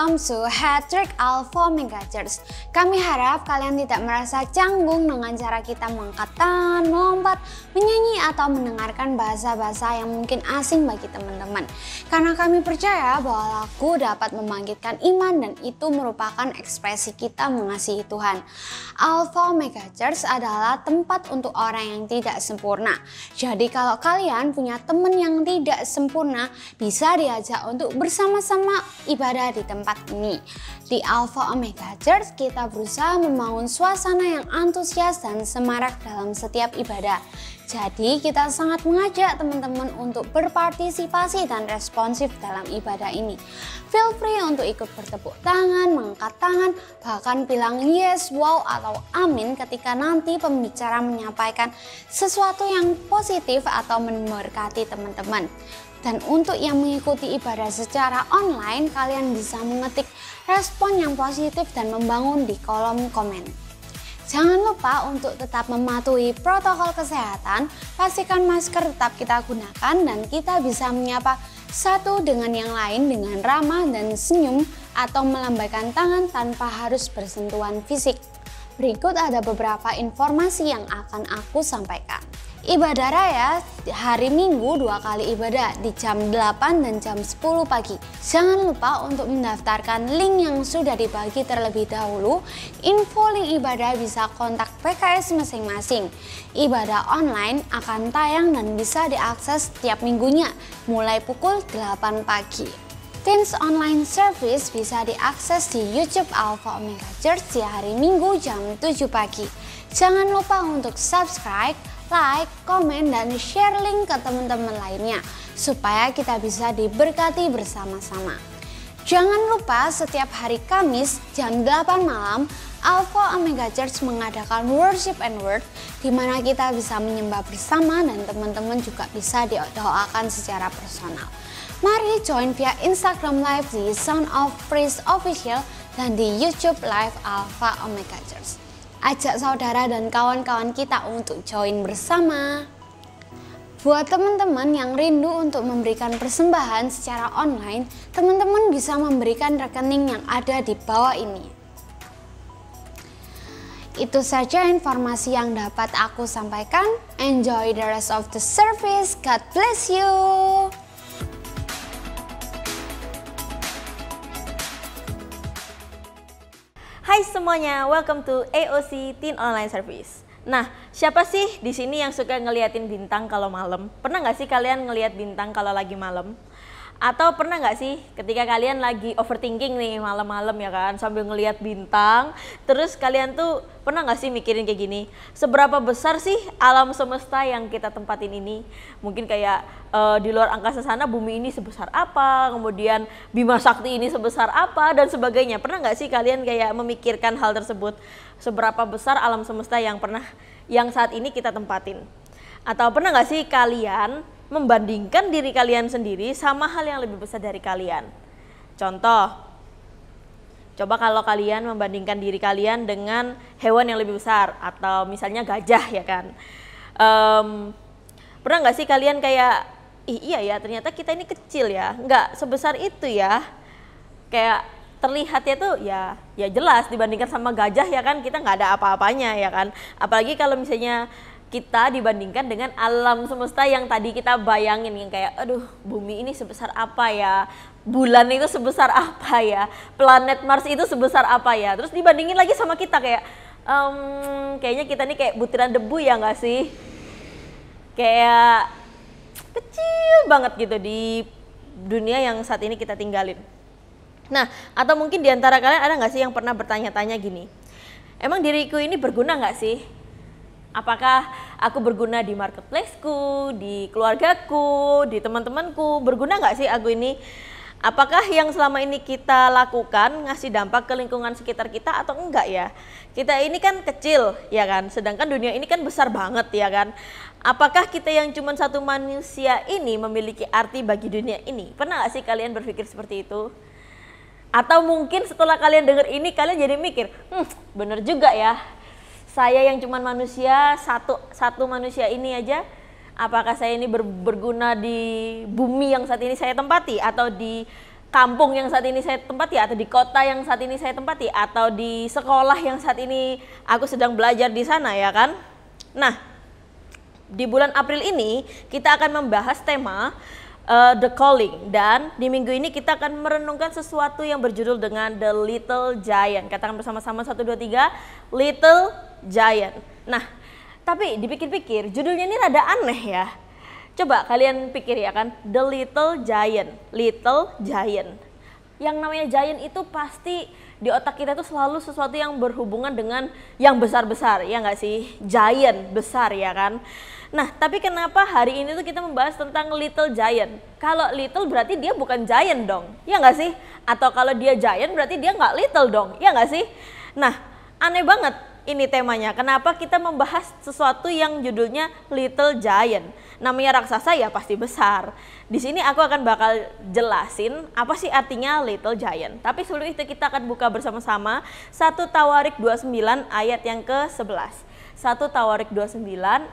welcome to Hat-Trick Alpha Megachurch. Kami harap kalian tidak merasa canggung dengan cara kita mengangkat tangan, melompat, menyanyi atau mendengarkan bahasa-bahasa yang mungkin asing bagi teman-teman. Karena kami percaya bahwa lagu dapat membangkitkan iman dan itu merupakan ekspresi kita mengasihi Tuhan. Alpha Megachurch adalah tempat untuk orang yang tidak sempurna. Jadi kalau kalian punya teman yang tidak sempurna, bisa diajak untuk bersama-sama ibadah di tempat ini. Di Alpha Omega Church kita berusaha membangun suasana yang antusias dan semarak dalam setiap ibadah. Jadi kita sangat mengajak teman-teman untuk berpartisipasi dan responsif dalam ibadah ini. Feel free untuk ikut bertepuk tangan, mengangkat tangan, bahkan bilang yes, wow, atau amin ketika nanti pembicara menyampaikan sesuatu yang positif atau memberkati teman-teman. Dan untuk yang mengikuti ibadah secara online, kalian bisa mengetik respon yang positif dan membangun di kolom komen. Jangan lupa untuk tetap mematuhi protokol kesehatan, pastikan masker tetap kita gunakan dan kita bisa menyapa satu dengan yang lain dengan ramah dan senyum atau melambaikan tangan tanpa harus bersentuhan fisik. Berikut ada beberapa informasi yang akan aku sampaikan. Ibadah raya hari Minggu 2 kali ibadah di jam 8 dan jam 10 pagi. Jangan lupa untuk mendaftarkan link yang sudah dibagi terlebih dahulu. Info link ibadah bisa kontak PKS masing-masing. Ibadah online akan tayang dan bisa diakses setiap minggunya mulai pukul 8 pagi. Teens online service bisa diakses di YouTube Alpha Omega Church di hari Minggu jam 7 pagi. Jangan lupa untuk subscribe, like, komen, dan share link ke teman-teman lainnya supaya kita bisa diberkati bersama-sama. Jangan lupa setiap hari Kamis jam 8 malam Alpha Omega Church mengadakan Worship and Word di mana kita bisa menyembah bersama dan teman-teman juga bisa didoakan secara personal. Mari join via Instagram Live di Sound of Praise Official dan di YouTube Live Alpha Omega Church. Ajak saudara dan kawan-kawan kita untuk join bersama. Buat teman-teman yang rindu untuk memberikan persembahan secara online, teman-teman bisa memberikan rekening yang ada di bawah ini. Itu saja informasi yang dapat aku sampaikan. Enjoy the rest of the service. God bless you. Hai semuanya, welcome to AOC Teen Online Service. Nah, siapa sih di sini yang suka ngeliatin bintang kalau malam? Pernah nggak sih kalian ngeliat bintang kalau lagi malam? Atau pernah nggak sih ketika kalian lagi overthinking nih malam-malam ya kan, sambil ngeliat bintang, terus kalian tuh pernah nggak sih mikirin kayak gini, seberapa besar sih alam semesta yang kita tempatin ini? Mungkin kayak di luar angkasa sana bumi ini sebesar apa, kemudian Bima Sakti ini sebesar apa, dan sebagainya. Pernah nggak sih kalian kayak memikirkan hal tersebut? Seberapa besar alam semesta yang saat ini kita tempatin? Atau pernah nggak sih kalian membandingkan diri kalian sendiri sama hal yang lebih besar dari kalian? Contoh, coba kalau kalian membandingkan diri kalian dengan hewan yang lebih besar, atau misalnya gajah ya kan. Pernah nggak sih kalian kayak, iya ya ternyata kita ini kecil ya, nggak sebesar itu ya. Kayak terlihatnya tuh ya jelas dibandingkan sama gajah ya kan, kita nggak ada apa-apanya ya kan. Apalagi kalau misalnya kita dibandingkan dengan alam semesta yang tadi kita bayangin, yang kayak aduh bumi ini sebesar apa ya, bulan itu sebesar apa ya, planet Mars itu sebesar apa ya, terus dibandingin lagi sama kita kayak kayaknya kita nih kayak butiran debu ya nggak sih, kayak kecil banget gitu di dunia yang saat ini kita tinggalin. Nah, atau mungkin diantara kalian ada nggak sih yang pernah bertanya-tanya gini, emang diriku ini berguna nggak sih? Apakah aku berguna di marketplaceku, di keluargaku, di teman-temanku? Berguna nggak sih aku ini? Apakah yang selama ini kita lakukan ngasih dampak ke lingkungan sekitar kita atau enggak ya? Kita ini kan kecil ya kan, sedangkan dunia ini kan besar banget ya kan. Apakah kita yang cuma satu manusia ini memiliki arti bagi dunia ini? Pernah nggak sih kalian berpikir seperti itu? Atau mungkin setelah kalian dengar ini kalian jadi mikir, bener juga ya. Saya yang cuman manusia, satu manusia ini aja, apakah saya ini berguna di bumi yang saat ini saya tempati, atau di kampung yang saat ini saya tempati, atau di kota yang saat ini saya tempati, atau di sekolah yang saat ini aku sedang belajar di sana, ya kan? Nah, di bulan April ini kita akan membahas tema The Calling, dan di minggu ini kita akan merenungkan sesuatu yang berjudul dengan The Little Giant. Katakan bersama-sama 1, 2, 3, Little Giant. Nah, tapi dipikir-pikir judulnya ini rada aneh ya. Coba kalian pikir ya kan, The Little Giant, Little Giant. Yang namanya giant itu pasti di otak kita itu selalu sesuatu yang berhubungan dengan yang besar-besar, ya nggak sih? Giant, besar ya kan? Nah, tapi kenapa hari ini tuh kita membahas tentang Little Giant? Kalau little berarti dia bukan giant dong, ya nggak sih? Atau kalau dia giant berarti dia nggak little dong, ya nggak sih? Nah, aneh banget ini temanya. Kenapa kita membahas sesuatu yang judulnya Little Giant? Namanya raksasa ya pasti besar. Di sini aku akan bakal jelasin apa sih artinya Little Giant. Tapi sebelum itu kita akan buka bersama-sama 1 Tawarik 29 ayat yang ke-11. 1 Tawarik 29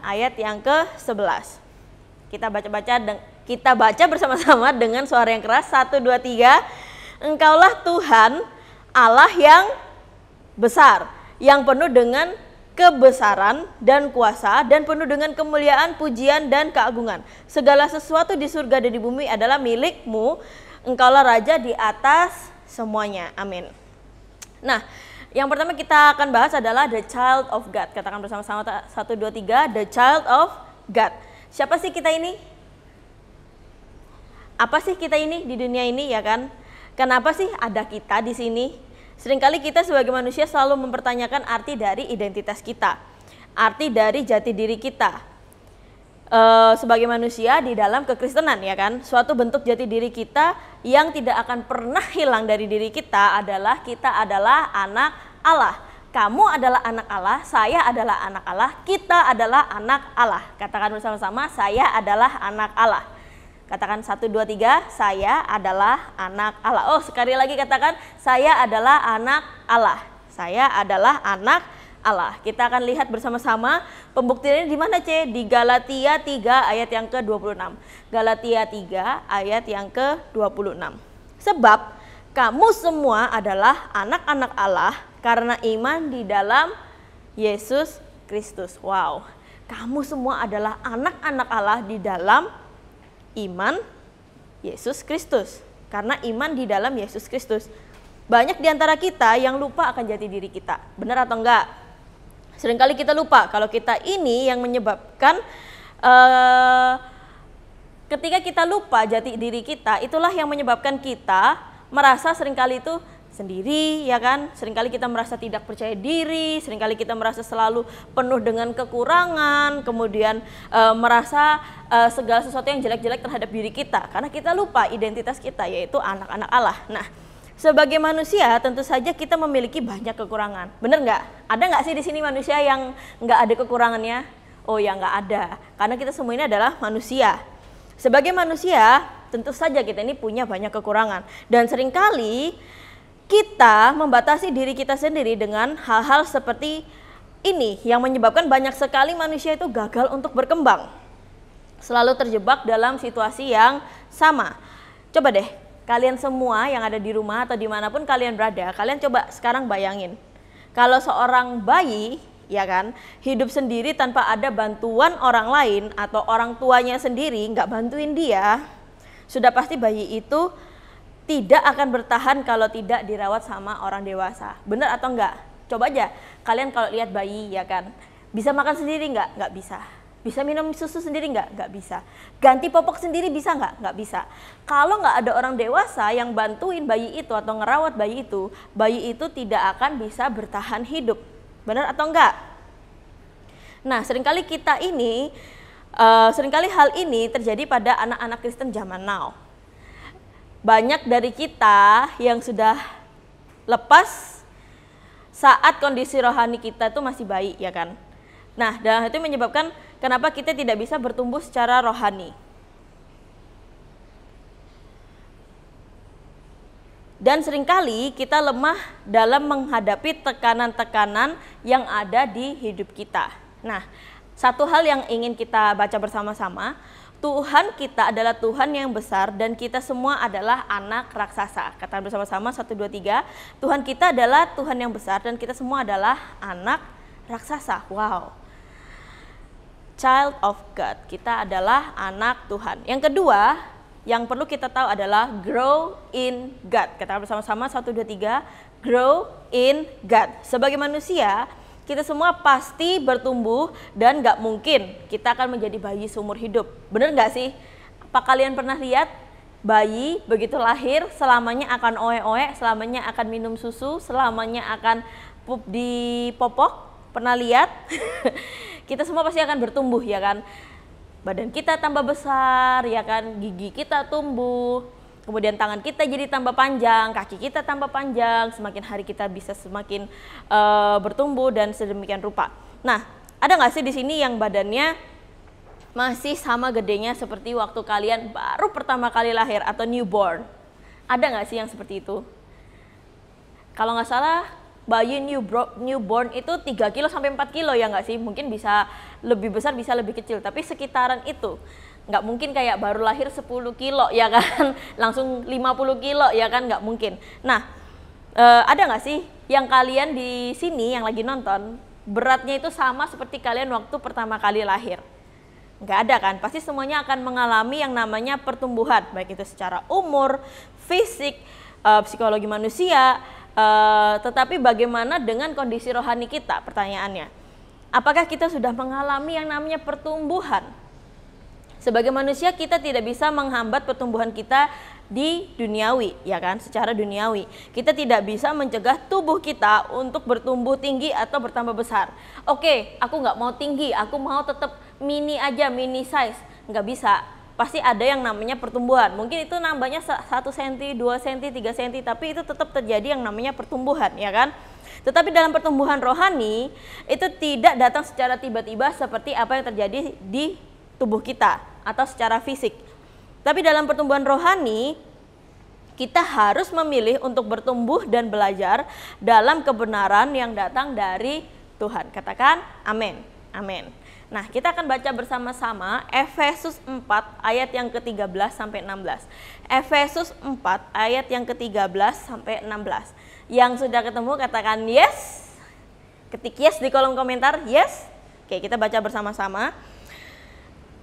ayat yang ke-11. Kita baca bersama-sama dengan suara yang keras. 1, 2, 3. Engkaulah Tuhan Allah yang besar, yang penuh dengan kebesaran dan kuasa, dan penuh dengan kemuliaan, pujian, dan keagungan. Segala sesuatu di surga dan di bumi adalah milik-Mu. Engkaulah Raja di atas semuanya. Amin. Nah, yang pertama kita akan bahas adalah the child of God. Katakan bersama-sama 1, 2, 3, the child of God. Siapa sih kita ini? Apa sih kita ini di dunia ini, ya kan? Kenapa sih ada kita di sini? Seringkali kita sebagai manusia selalu mempertanyakan arti dari identitas kita, arti dari jati diri kita. Sebagai manusia di dalam kekristenan, ya kan, suatu bentuk jati diri kita yang tidak akan pernah hilang dari diri kita adalah anak Allah. Kamu adalah anak Allah, saya adalah anak Allah, kita adalah anak Allah. Katakan bersama-sama, saya adalah anak Allah. Katakan 1, 2, 3, saya adalah anak Allah. Oh, sekali lagi katakan, saya adalah anak Allah. Saya adalah anak Allah. Kita akan lihat bersama-sama pembuktiannya di mana, C? Di Galatia 3 ayat yang ke-26. Galatia 3 ayat yang ke-26. Sebab kamu semua adalah anak-anak Allah karena iman di dalam Yesus Kristus. Wow. Kamu semua adalah anak-anak Allah di dalam iman Yesus Kristus. Karena iman di dalam Yesus Kristus. Banyak di antara kita yang lupa akan jati diri kita. Benar atau enggak? Seringkali kita lupa kalau kita ini yang menyebabkan ketika kita lupa jati diri kita, itulah yang menyebabkan kita merasa seringkali itu sendiri, ya kan? Seringkali kita merasa tidak percaya diri, seringkali kita merasa selalu penuh dengan kekurangan, kemudian merasa segala sesuatu yang jelek-jelek terhadap diri kita, karena kita lupa identitas kita, yaitu anak-anak Allah. Nah, sebagai manusia tentu saja kita memiliki banyak kekurangan, bener nggak? Ada nggak sih di sini manusia yang nggak ada kekurangannya? Oh ya, nggak ada, karena kita semua ini adalah manusia. Sebagai manusia tentu saja kita ini punya banyak kekurangan, dan seringkali kita membatasi diri kita sendiri dengan hal-hal seperti ini yang menyebabkan banyak sekali manusia itu gagal untuk berkembang. Selalu terjebak dalam situasi yang sama. Coba deh, kalian semua yang ada di rumah atau dimanapun kalian berada, kalian coba sekarang bayangin. Kalau seorang bayi, ya kan, hidup sendiri tanpa ada bantuan orang lain atau orang tuanya sendiri nggak bantuin dia, sudah pasti bayi itu tidak akan bertahan kalau tidak dirawat sama orang dewasa. Bener atau enggak? Coba aja, kalian kalau lihat bayi, ya kan, bisa makan sendiri enggak? Enggak bisa. Bisa minum susu sendiri enggak? Enggak bisa. Ganti popok sendiri bisa enggak? Enggak bisa. Kalau enggak ada orang dewasa yang bantuin bayi itu atau ngerawat bayi itu tidak akan bisa bertahan hidup. Bener atau enggak? Nah, seringkali hal ini terjadi pada anak-anak Kristen zaman now. Banyak dari kita yang sudah lepas saat kondisi rohani kita itu masih baik, ya kan? Nah, dan itu menyebabkan kenapa kita tidak bisa bertumbuh secara rohani. Dan seringkali kita lemah dalam menghadapi tekanan-tekanan yang ada di hidup kita. Nah, satu hal yang ingin kita baca bersama-sama, Tuhan kita adalah Tuhan yang besar dan kita semua adalah anak raksasa. Kata bersama-sama 1, 2, 3. Tuhan kita adalah Tuhan yang besar dan kita semua adalah anak raksasa. Wow. Child of God. Kita adalah anak Tuhan. Yang kedua, yang perlu kita tahu adalah grow in God. Kata bersama-sama 1, 2, 3. Grow in God. Sebagai manusia, kita semua pasti bertumbuh dan gak mungkin kita akan menjadi bayi seumur hidup. Bener gak sih? Apa kalian pernah lihat bayi begitu lahir selamanya akan oe-oe, selamanya akan minum susu, selamanya akan pup di popok? Pernah lihat? Kita semua pasti akan bertumbuh ya kan? Badan kita tambah besar ya kan? Gigi kita tumbuh. Kemudian tangan kita jadi tambah panjang, kaki kita tambah panjang, semakin hari kita bisa semakin bertumbuh dan sedemikian rupa. Nah, ada nggak sih di sini yang badannya masih sama gedenya seperti waktu kalian baru pertama kali lahir atau newborn? Ada nggak sih yang seperti itu? Kalau nggak salah, bayi newborn itu 3 kilo sampai 4 kilo ya nggak sih? Mungkin bisa lebih besar, bisa lebih kecil, tapi sekitaran itu. Nggak mungkin kayak baru lahir 10 kilo ya kan, langsung 50 kilo ya kan, nggak mungkin. Nah, ada nggak sih yang kalian di sini yang lagi nonton, beratnya itu sama seperti kalian waktu pertama kali lahir? Nggak ada kan, pasti semuanya akan mengalami yang namanya pertumbuhan, baik itu secara umur, fisik, psikologi manusia, tetapi bagaimana dengan kondisi rohani kita? Pertanyaannya, apakah kita sudah mengalami yang namanya pertumbuhan? Sebagai manusia kita tidak bisa menghambat pertumbuhan kita di duniawi, ya kan? Secara duniawi. Kita tidak bisa mencegah tubuh kita untuk bertumbuh tinggi atau bertambah besar. Oke, aku nggak mau tinggi, aku mau tetap mini aja, mini size. Nggak bisa. Pasti ada yang namanya pertumbuhan. Mungkin itu nambahnya 1 cm, 2 cm, 3 cm, tapi itu tetap terjadi yang namanya pertumbuhan, ya kan? Tetapi dalam pertumbuhan rohani, itu tidak datang secara tiba-tiba seperti apa yang terjadi di tubuh kita atau secara fisik. Tapi dalam pertumbuhan rohani, kita harus memilih untuk bertumbuh dan belajar dalam kebenaran yang datang dari Tuhan. Katakan amin. Amin. Nah, kita akan baca bersama-sama Efesus 4 ayat yang ke-13 sampai 16. Efesus 4 ayat yang ke-13 sampai 16. Yang sudah ketemu katakan yes. Ketik yes di kolom komentar, yes. Oke, kita baca bersama-sama.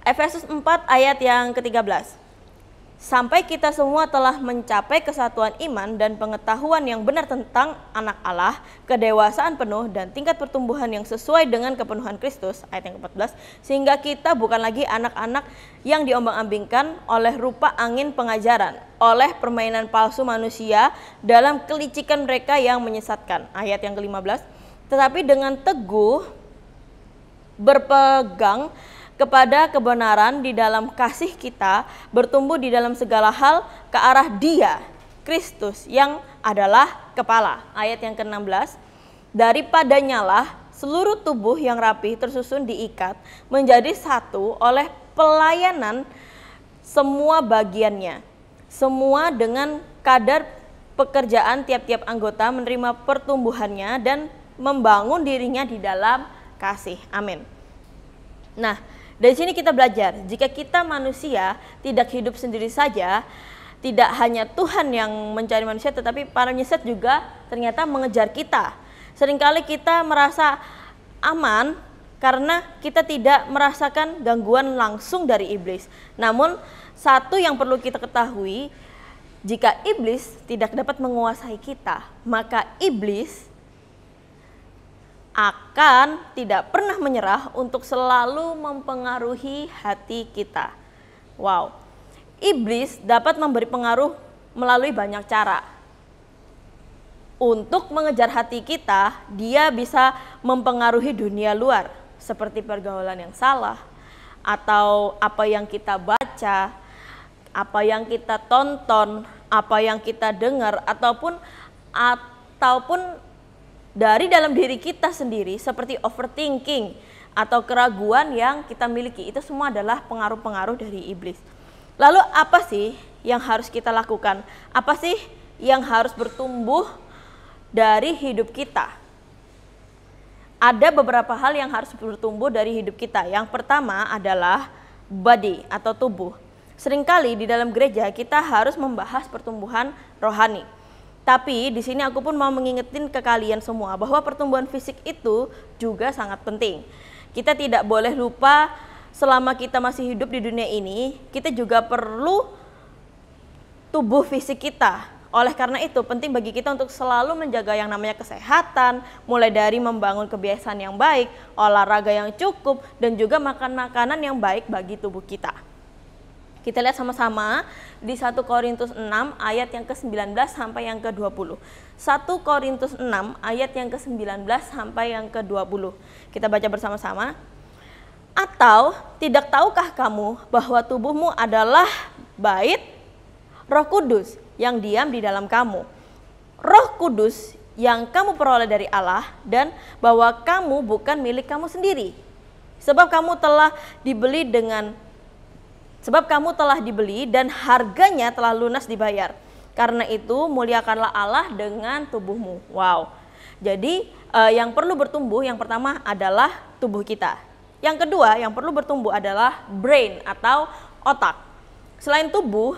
Efesus 4 ayat yang ke-13. Sampai kita semua telah mencapai kesatuan iman dan pengetahuan yang benar tentang anak Allah, kedewasaan penuh dan tingkat pertumbuhan yang sesuai dengan kepenuhan Kristus, ayat yang ke-14, sehingga kita bukan lagi anak-anak yang diombang-ambingkan oleh rupa angin pengajaran, oleh permainan palsu manusia dalam kelicikan mereka yang menyesatkan, ayat yang ke-15, tetapi dengan teguh berpegang kepada kebenaran di dalam kasih kita, bertumbuh di dalam segala hal ke arah Dia, Kristus yang adalah kepala. Ayat yang ke-16, daripadanya lah seluruh tubuh yang rapi tersusun diikat menjadi satu oleh pelayanan semua bagiannya. Semua dengan kadar pekerjaan tiap-tiap anggota menerima pertumbuhannya dan membangun dirinya di dalam kasih. Amin. Nah, dari sini kita belajar, jika kita manusia tidak hidup sendiri saja, tidak hanya Tuhan yang mencari manusia, tetapi para penyiasat juga ternyata mengejar kita. Seringkali kita merasa aman karena kita tidak merasakan gangguan langsung dari iblis. Namun, satu yang perlu kita ketahui, jika iblis tidak dapat menguasai kita, maka iblis akan tidak pernah menyerah untuk selalu mempengaruhi hati kita. Wow, iblis dapat memberi pengaruh melalui banyak cara. Untuk mengejar hati kita, dia bisa mempengaruhi dunia luar, seperti pergaulan yang salah, atau apa yang kita baca, apa yang kita tonton, apa yang kita dengar, ataupun dari dalam diri kita sendiri seperti overthinking atau keraguan yang kita miliki. Itu semua adalah pengaruh-pengaruh dari iblis. Lalu apa sih yang harus kita lakukan? Apa sih yang harus bertumbuh dari hidup kita? Ada beberapa hal yang harus bertumbuh dari hidup kita. Yang pertama adalah body atau tubuh. Seringkali di dalam gereja kita harus membahas pertumbuhan rohani. Tapi di sini aku pun mau mengingetin ke kalian semua bahwa pertumbuhan fisik itu juga sangat penting. Kita tidak boleh lupa selama kita masih hidup di dunia ini, kita juga perlu tubuh fisik kita. Oleh karena itu penting bagi kita untuk selalu menjaga yang namanya kesehatan, mulai dari membangun kebiasaan yang baik, olahraga yang cukup, dan juga makan makanan yang baik bagi tubuh kita. Kita lihat sama-sama di 1 Korintus 6 ayat yang ke-19 sampai yang ke-20. 1 Korintus 6 ayat yang ke-19 sampai yang ke-20. Kita baca bersama-sama. Atau tidak tahukah kamu bahwa tubuhmu adalah bait Roh Kudus yang diam di dalam kamu. Roh Kudus yang kamu peroleh dari Allah, dan bahwa kamu bukan milik kamu sendiri. Sebab kamu telah dibeli dan harganya telah lunas dibayar. Karena itu muliakanlah Allah dengan tubuhmu. Wow. Jadi yang perlu bertumbuh yang pertama adalah tubuh kita. Yang kedua yang perlu bertumbuh adalah brain atau otak. Selain tubuh,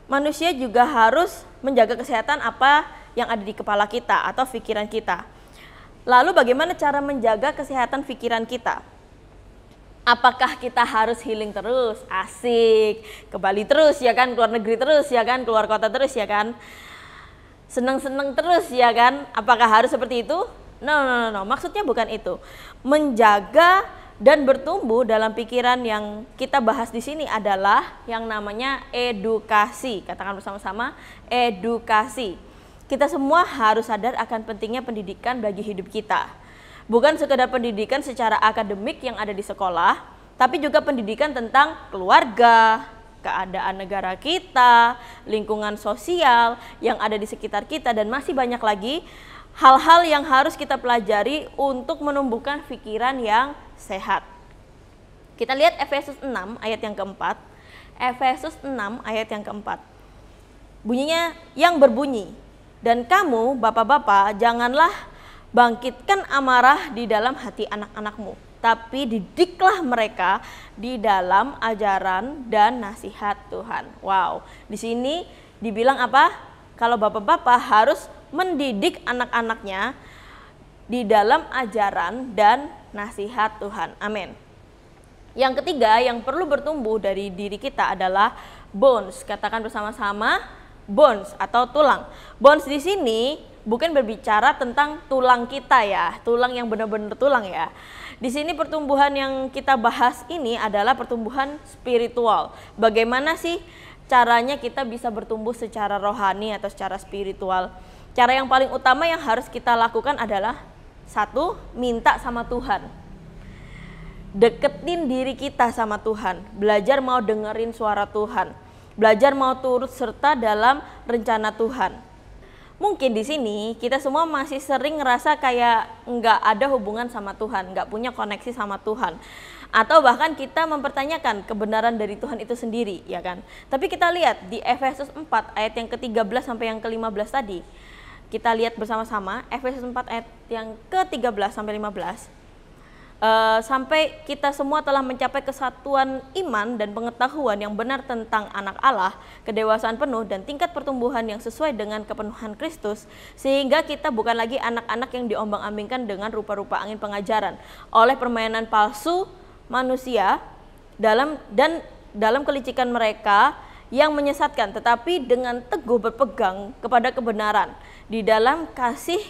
manusia juga harus menjaga kesehatan apa yang ada di kepala kita atau pikiran kita. Lalu bagaimana cara menjaga kesehatan pikiran kita? Apakah kita harus healing terus? Asik, ke Bali terus ya kan, keluar negeri terus ya kan, keluar kota terus ya kan, seneng-seneng terus ya kan? Apakah harus seperti itu? No. Maksudnya bukan itu. Menjaga dan bertumbuh dalam pikiran yang kita bahas di sini adalah yang namanya edukasi. Katakan bersama-sama, edukasi. Kita semua harus sadar akan pentingnya pendidikan bagi hidup kita. Bukan sekedar pendidikan secara akademik yang ada di sekolah, tapi juga pendidikan tentang keluarga, keadaan negara kita, lingkungan sosial yang ada di sekitar kita, dan masih banyak lagi hal-hal yang harus kita pelajari untuk menumbuhkan pikiran yang sehat. Kita lihat Efesus 6 ayat yang keempat. Efesus 6 ayat yang keempat. Bunyinya yang berbunyi, dan kamu bapak-bapak janganlah bangkitkan amarah di dalam hati anak-anakmu, tapi didiklah mereka di dalam ajaran dan nasihat Tuhan. Wow, di sini dibilang apa? Kalau bapak-bapak harus mendidik anak-anaknya di dalam ajaran dan nasihat Tuhan. Amin. Yang ketiga yang perlu bertumbuh dari diri kita adalah bones. Katakan bersama-sama, bones atau tulang. Bones di sini bukan berbicara tentang tulang kita ya, tulang yang benar-benar tulang ya. Di sini pertumbuhan yang kita bahas ini adalah pertumbuhan spiritual. Bagaimana sih caranya kita bisa bertumbuh secara rohani atau secara spiritual? Cara yang paling utama yang harus kita lakukan adalah satu, minta sama Tuhan. Deketin diri kita sama Tuhan, belajar mau dengerin suara Tuhan, belajar mau turut serta dalam rencana Tuhan. Mungkin di sini kita semua masih sering ngerasa kayak nggak ada hubungan sama Tuhan, nggak punya koneksi sama Tuhan. Atau bahkan kita mempertanyakan kebenaran dari Tuhan itu sendiri, ya kan? Tapi kita lihat di Efesus 4 ayat yang ke-13 sampai yang ke-15 tadi. Kita lihat bersama-sama Efesus 4 ayat yang ke-13 sampai 15. Sampai kita semua telah mencapai kesatuan iman dan pengetahuan yang benar tentang anak Allah, kedewasaan penuh dan tingkat pertumbuhan yang sesuai dengan kepenuhan Kristus, sehingga kita bukan lagi anak-anak yang diombang-ambingkan dengan rupa-rupa angin pengajaran oleh permainan palsu manusia dalam kelicikan mereka yang menyesatkan, tetapi dengan teguh berpegang kepada kebenaran di dalam kasih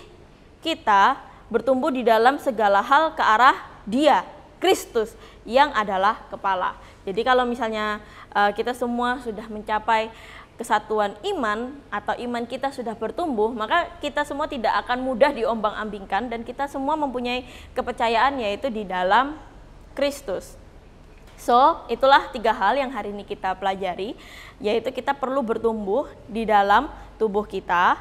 kita bertumbuh di dalam segala hal ke arah Dia, Kristus yang adalah kepala. Jadi kalau misalnya kita semua sudah mencapai kesatuan iman atau iman kita sudah bertumbuh, maka kita semua tidak akan mudah diombang-ambingkan dan kita semua mempunyai kepercayaan yaitu di dalam Kristus. So, itulah 3 hal yang hari ini kita pelajari, yaitu kita perlu bertumbuh di dalam tubuh kita,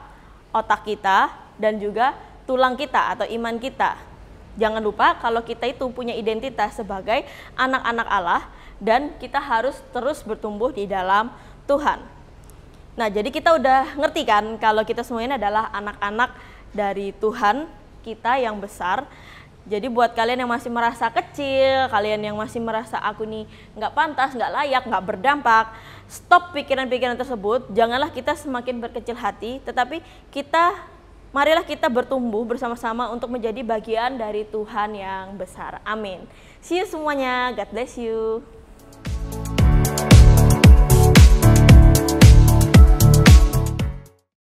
otak kita, dan juga tulang kita atau iman kita. Jangan lupa kalau kita itu punya identitas sebagai anak-anak Allah dan kita harus terus bertumbuh di dalam Tuhan. Nah, jadi kita udah ngerti kan kalau kita semua ini adalah anak-anak dari Tuhan kita yang besar. Jadi buat kalian yang masih merasa kecil, kalian yang masih merasa aku nih nggak pantas, nggak layak, nggak berdampak, stop pikiran-pikiran tersebut. Janganlah kita semakin berkecil hati, tetapi marilah kita bertumbuh bersama-sama untuk menjadi bagian dari Tuhan yang besar. Amin. See you semuanya. God bless you.